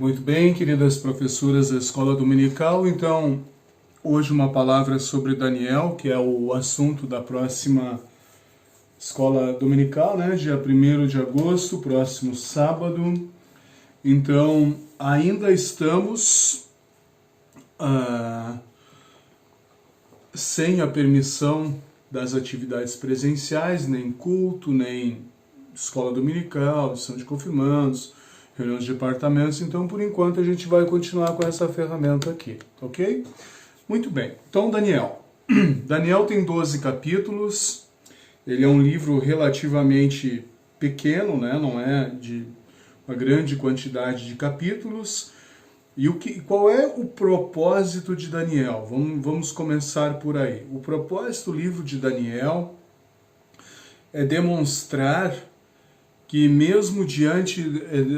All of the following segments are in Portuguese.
Muito bem, queridas professoras da Escola Dominical. Então, hoje uma palavra sobre Daniel, que é o assunto da próxima Escola Dominical, né? Dia 1º de agosto, próximo sábado. Então, ainda estamos sem a permissão das atividades presenciais, nem culto, nem Escola Dominical, lição de confirmandos, reuniões de departamentos. Então, por enquanto, a gente vai continuar com essa ferramenta aqui, ok? Muito bem. Então, Daniel. Daniel tem 12 capítulos. Ele é um livro relativamente pequeno, né? Não é de uma grande quantidade de capítulos. E qual é o propósito de Daniel? Vamos começar por aí. O propósito do livro de Daniel é demonstrar que mesmo diante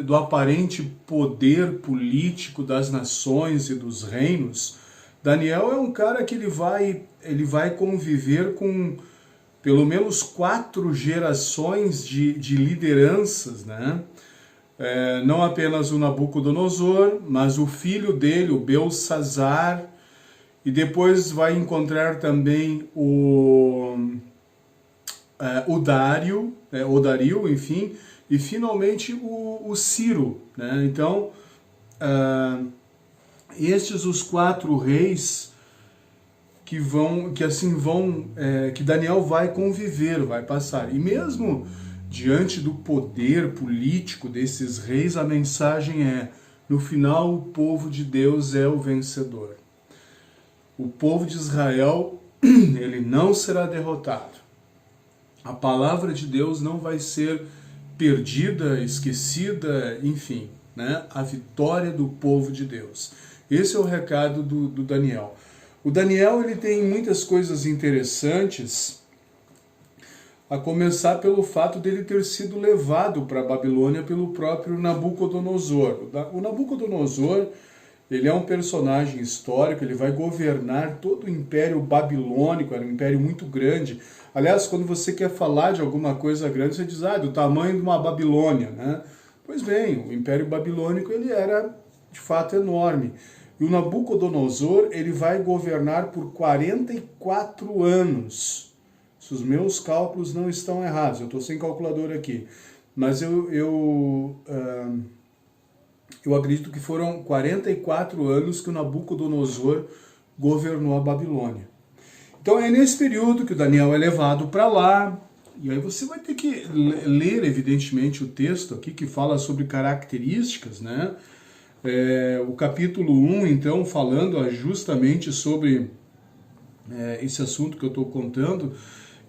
do aparente poder político das nações e dos reinos, Daniel é um cara que ele vai conviver com pelo menos 4 gerações de lideranças, né? Não apenas o Nabucodonosor, mas o filho dele, o Belsassar, e depois vai encontrar também o Dario, enfim, e finalmente o Ciro, né? Então, estes os 4 reis que Daniel vai conviver, vai passar. E mesmo diante do poder político desses reis, a mensagem é: no final o povo de Deus é o vencedor. O povo de Israel, ele não será derrotado. A palavra de Deus não vai ser perdida, esquecida, enfim, né? A vitória do povo de Deus. Esse é o recado do Daniel. O Daniel, ele tem muitas coisas interessantes, a começar pelo fato dele ter sido levado para a Babilônia pelo próprio Nabucodonosor. O Nabucodonosor, ele é um personagem histórico, ele vai governar todo o Império Babilônico, era um império muito grande. Aliás, quando você quer falar de alguma coisa grande, você diz, do tamanho de uma Babilônia, né? Pois bem, o Império Babilônico, ele era de fato enorme. E o Nabucodonosor, ele vai governar por 44 anos. Se os meus cálculos não estão errados, eu estou sem calculador aqui, mas eu acredito que foram 44 anos que o Nabucodonosor governou a Babilônia. Então é nesse período que o Daniel é levado para lá, e aí você vai ter que ler, evidentemente, o texto aqui que fala sobre características, né? O capítulo 1, então, falando justamente sobre esse assunto que eu estou contando.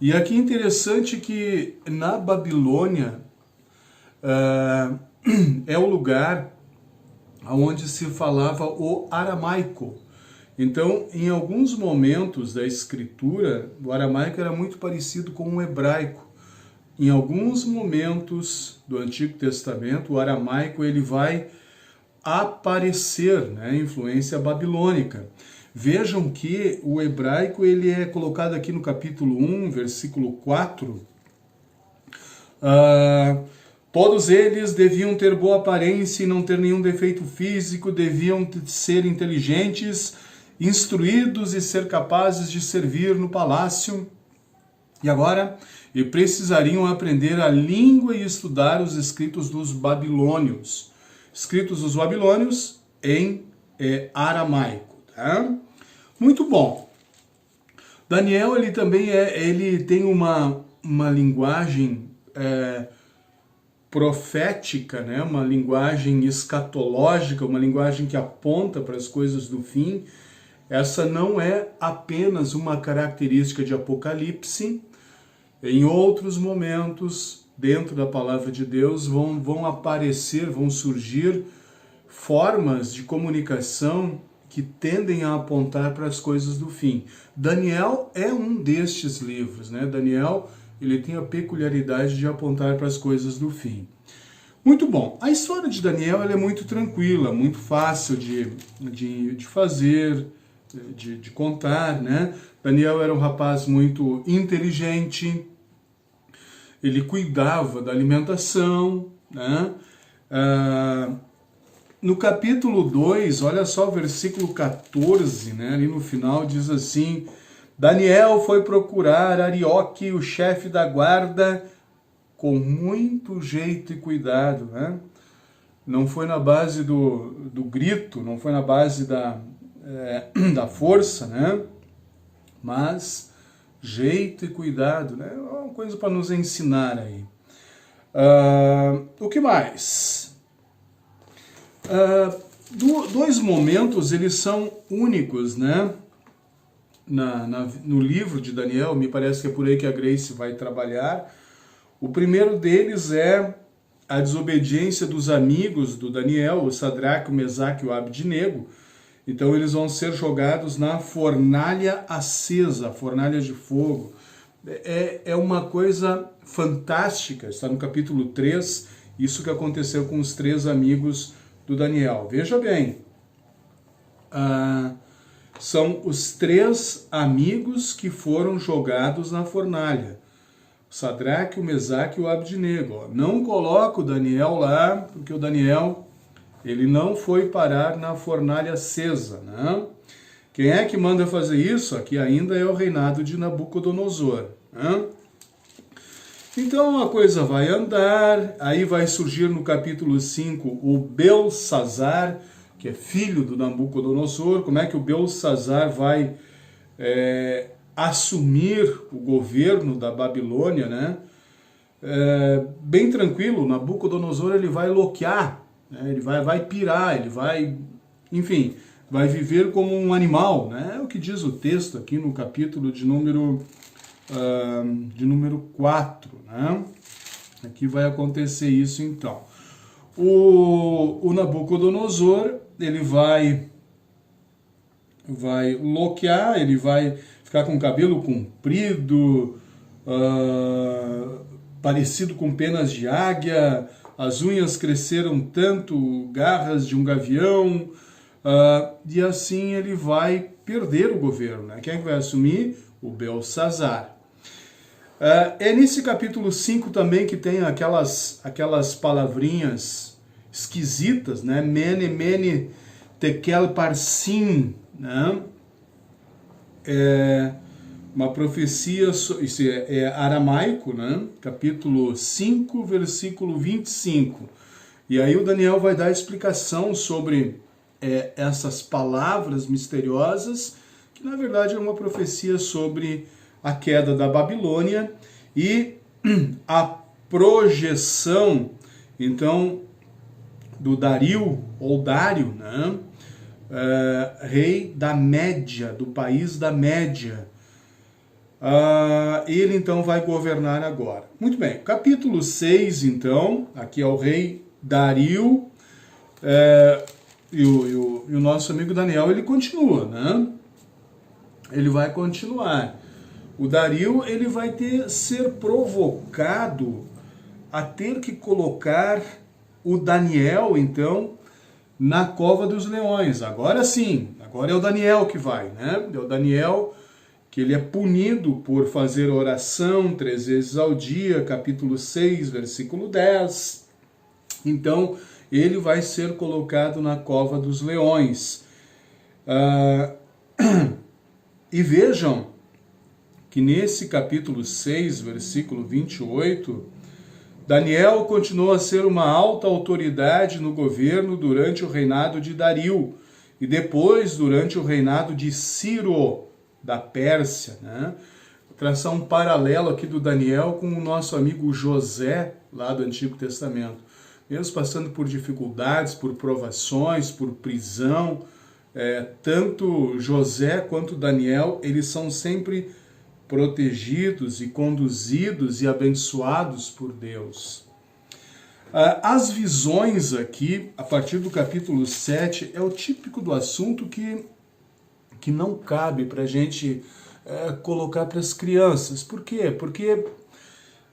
E aqui é interessante que na Babilônia é o lugar onde se falava o aramaico. Então, em alguns momentos da escritura, o aramaico era muito parecido com o hebraico. Em alguns momentos do Antigo Testamento, o aramaico ele vai aparecer, né, influência babilônica. Vejam que o hebraico ele é colocado aqui no capítulo 1, versículo 4. Todos eles deviam ter boa aparência e não ter nenhum defeito físico, deviam ser inteligentes, instruídos e ser capazes de servir no palácio. E agora, e precisariam aprender a língua e estudar os escritos dos babilônios. Escritos dos babilônios em aramaico, tá? Muito bom. Daniel, ele também ele tem uma linguagem profética, né? Uma linguagem escatológica, uma linguagem que aponta para as coisas do fim. Essa não é apenas uma característica de Apocalipse. Em outros momentos, dentro da palavra de Deus, vão aparecer, vão surgir formas de comunicação que tendem a apontar para as coisas do fim. Daniel é um destes livros, né? Daniel, ele tem a peculiaridade de apontar para as coisas do fim. Muito bom. A história de Daniel ela é muito tranquila, muito fácil de fazer, de contar, né? Daniel era um rapaz muito inteligente, ele cuidava da alimentação, né? no capítulo 2, olha só o versículo 14, né? Ali no final diz assim: Daniel foi procurar Arioque, o chefe da guarda, com muito jeito e cuidado, né? Não foi na base do grito, não foi na base da força, né? Mas jeito e cuidado, né? É uma coisa para nos ensinar aí. O que mais? Dois momentos, eles são únicos, né? No livro de Daniel, me parece que é por aí que a Grace vai trabalhar. O primeiro deles é a desobediência dos amigos do Daniel, o Sadraque, o Mesaque e o Abdinego. Então eles vão ser jogados na fornalha acesa, fornalha de fogo. É uma coisa fantástica, está no capítulo 3, isso que aconteceu com os 3 amigos do Daniel. Veja bem, são os 3 amigos que foram jogados na fornalha. O Sadraque, o Mesaque e o Abdinego. Não coloca o Daniel lá, porque o Daniel ele não foi parar na fornalha acesa, né? Quem é que manda fazer isso? Aqui ainda é o reinado de Nabucodonosor, né? Então a coisa vai andar, aí vai surgir no capítulo 5 o Belsazar, que é filho do Nabucodonosor. Como é que o Belsazar vai assumir o governo da Babilônia, né? Bem tranquilo, Nabucodonosor ele vai loquear, né? Ele vai pirar, ele vai, enfim, vai viver como um animal, né? É o que diz o texto aqui no capítulo de número 4, né? Aqui vai acontecer isso então. O Nabucodonosor, ele vai loquear, ele vai ficar com o cabelo comprido, parecido com penas de águia, as unhas cresceram tanto, garras de um gavião, e assim ele vai perder o governo, né? Quem é que vai assumir? O Belsazar. É nesse capítulo 5 também que tem aquelas palavrinhas esquisitas, né? Mene, mene, tekel, parsim, né? Uma profecia, isso é aramaico, né? Capítulo 5, versículo 25. E aí o Daniel vai dar explicação sobre essas palavras misteriosas, que na verdade é uma profecia sobre a queda da Babilônia e a projeção, então, do Dario, ou Dário, né? Rei da Média, do país da Média. Ele então vai governar agora. Muito bem, capítulo 6 então, aqui é o rei Dario, e o nosso amigo Daniel, ele continua, né? Ele vai continuar. O Dario, ele vai ser provocado a ter que colocar o Daniel, então, na cova dos leões. Agora sim, agora é o Daniel que vai, né? É o Daniel que ele é punido por fazer oração 3 vezes ao dia, capítulo 6, versículo 10. Então, ele vai ser colocado na cova dos leões. E vejam que nesse capítulo 6, versículo 28, Daniel continuou a ser uma alta autoridade no governo durante o reinado de Dario e depois durante o reinado de Ciro, da Pérsia, né? Vou traçar um paralelo aqui do Daniel com o nosso amigo José, lá do Antigo Testamento. Mesmo passando por dificuldades, por provações, por prisão, tanto José quanto Daniel, eles são sempre protegidos e conduzidos e abençoados por Deus. As visões aqui, a partir do capítulo 7, é o típico do assunto que não cabe para a gente colocar para as crianças. Por quê? Porque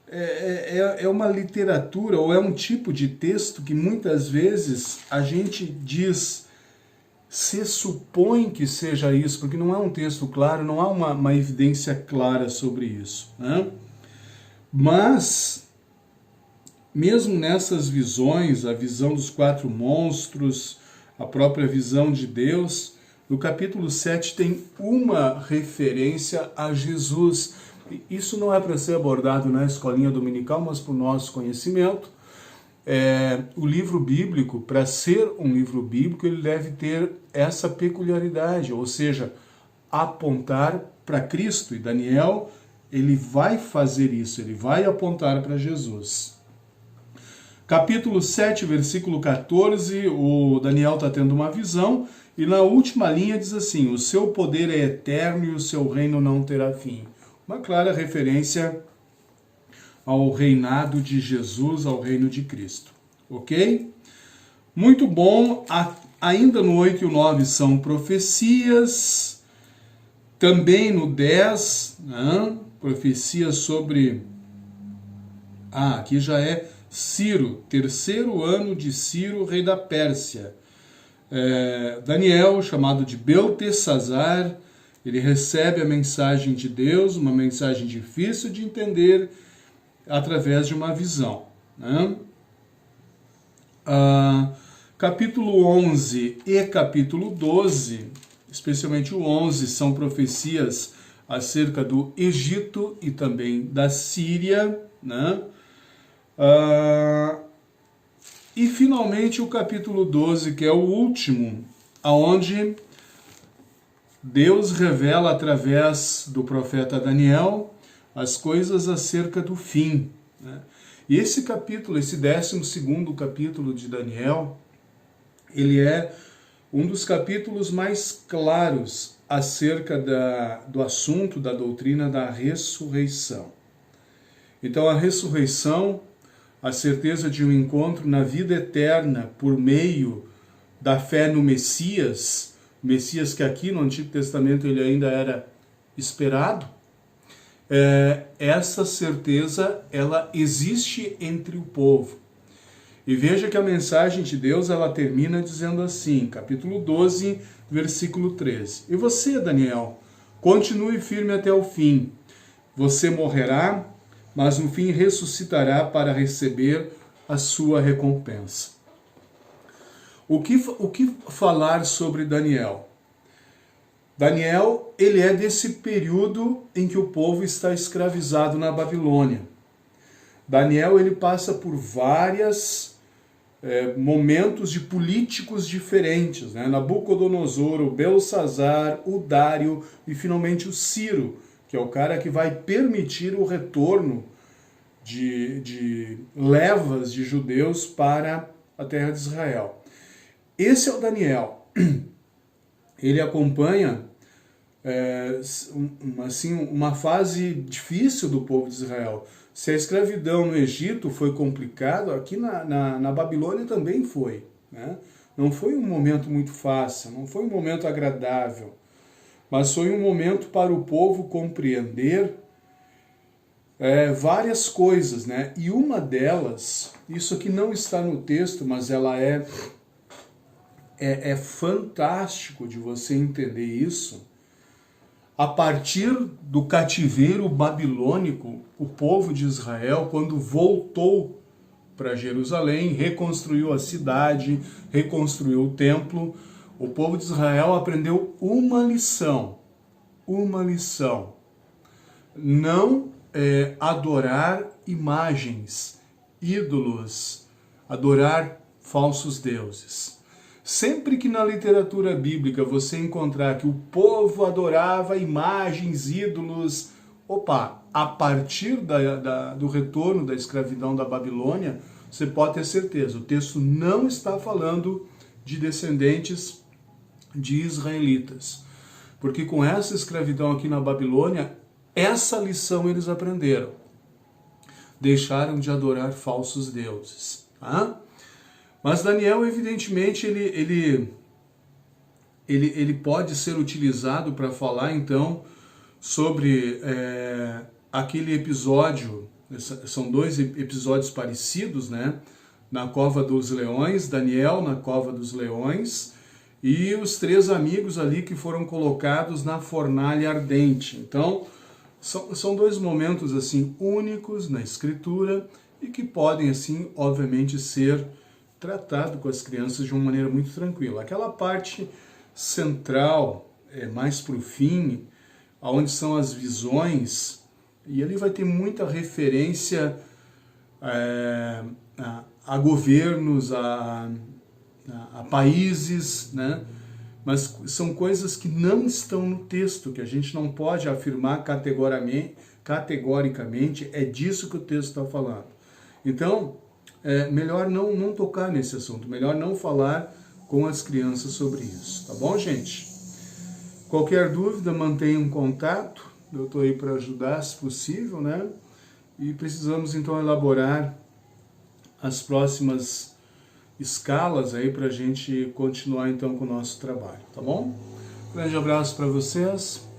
é uma literatura ou é um tipo de texto que muitas vezes a gente diz, se supõe que seja isso, porque não é um texto claro, não há uma evidência clara sobre isso, né? Mas, mesmo nessas visões, a visão dos 4 monstros, a própria visão de Deus. No capítulo 7 tem uma referência a Jesus. Isso não é para ser abordado na escolinha dominical, mas para o nosso conhecimento. O livro bíblico, para ser um livro bíblico, ele deve ter essa peculiaridade, ou seja, apontar para Cristo. E Daniel, ele vai fazer isso, ele vai apontar para Jesus. Capítulo 7, versículo 14, o Daniel está tendo uma visão, e na última linha diz assim: o seu poder é eterno e o seu reino não terá fim. Uma clara referência ao reinado de Jesus, ao reino de Cristo. Ok? Muito bom. Ainda no 8 e o 9 são profecias. Também no 10, profecias sobre... aqui já é Ciro, terceiro ano de Ciro, rei da Pérsia. Daniel, chamado de Beltesazar, ele recebe a mensagem de Deus, uma mensagem difícil de entender, através de uma visão. Capítulo 11 e capítulo 12, especialmente o 11, são profecias acerca do Egito e também da Síria, e finalmente o capítulo 12, que é o último, onde Deus revela através do profeta Daniel as coisas acerca do fim. E esse capítulo, esse 12º capítulo de Daniel, ele é um dos capítulos mais claros acerca do assunto da doutrina da ressurreição. Então a ressurreição, a certeza de um encontro na vida eterna por meio da fé no Messias, Messias que aqui no Antigo Testamento ele ainda era esperado, essa certeza ela existe entre o povo. E veja que a mensagem de Deus ela termina dizendo assim, capítulo 12, versículo 13. E você, Daniel, continue firme até o fim. Você morrerá, mas no fim ressuscitará para receber a sua recompensa. O que falar sobre Daniel? Daniel, ele é desse período em que o povo está escravizado na Babilônia. Daniel, ele passa por vários momentos de políticos diferentes, Nabucodonosor, o Belsazar, o Dário e finalmente o Ciro, que é o cara que vai permitir o retorno de levas de judeus para a terra de Israel. Esse é o Daniel. Ele acompanha uma fase difícil do povo de Israel. Se a escravidão no Egito foi complicado, aqui na Babilônia também foi. Não foi um momento muito fácil, não foi um momento agradável, mas foi um momento para o povo compreender várias coisas, E uma delas, isso aqui não está no texto, mas ela é fantástico de você entender isso. A partir do cativeiro babilônico, o povo de Israel, quando voltou para Jerusalém, reconstruiu a cidade, reconstruiu o templo, o povo de Israel aprendeu uma lição. Não adorar imagens, ídolos, adorar falsos deuses. Sempre que na literatura bíblica você encontrar que o povo adorava imagens, ídolos, a partir do retorno da escravidão da Babilônia, você pode ter certeza, o texto não está falando de descendentes de israelitas. Porque com essa escravidão aqui na Babilônia, essa lição eles aprenderam. Deixaram de adorar falsos deuses. Mas Daniel, evidentemente, ele pode ser utilizado para falar, então, sobre aquele episódio, são dois episódios parecidos, Na Cova dos Leões, Daniel na Cova dos Leões, e os 3 amigos ali que foram colocados na fornalha ardente. Então, são 2 momentos, assim, únicos na Escritura e que podem, assim, obviamente, ser tratado com as crianças de uma maneira muito tranquila. Aquela parte central, mais para o fim, onde são as visões, e ali vai ter muita referência a governos, a países, né? Mas são coisas que não estão no texto, que a gente não pode afirmar categoricamente, é disso que o texto está falando. Então, melhor não tocar nesse assunto, melhor não falar com as crianças sobre isso, tá bom, gente? Qualquer dúvida, mantenha um contato, eu estou aí para ajudar, se possível, né? E precisamos, então, elaborar as próximas escalas aí para a gente continuar, então, com o nosso trabalho, tá bom? Grande abraço para vocês.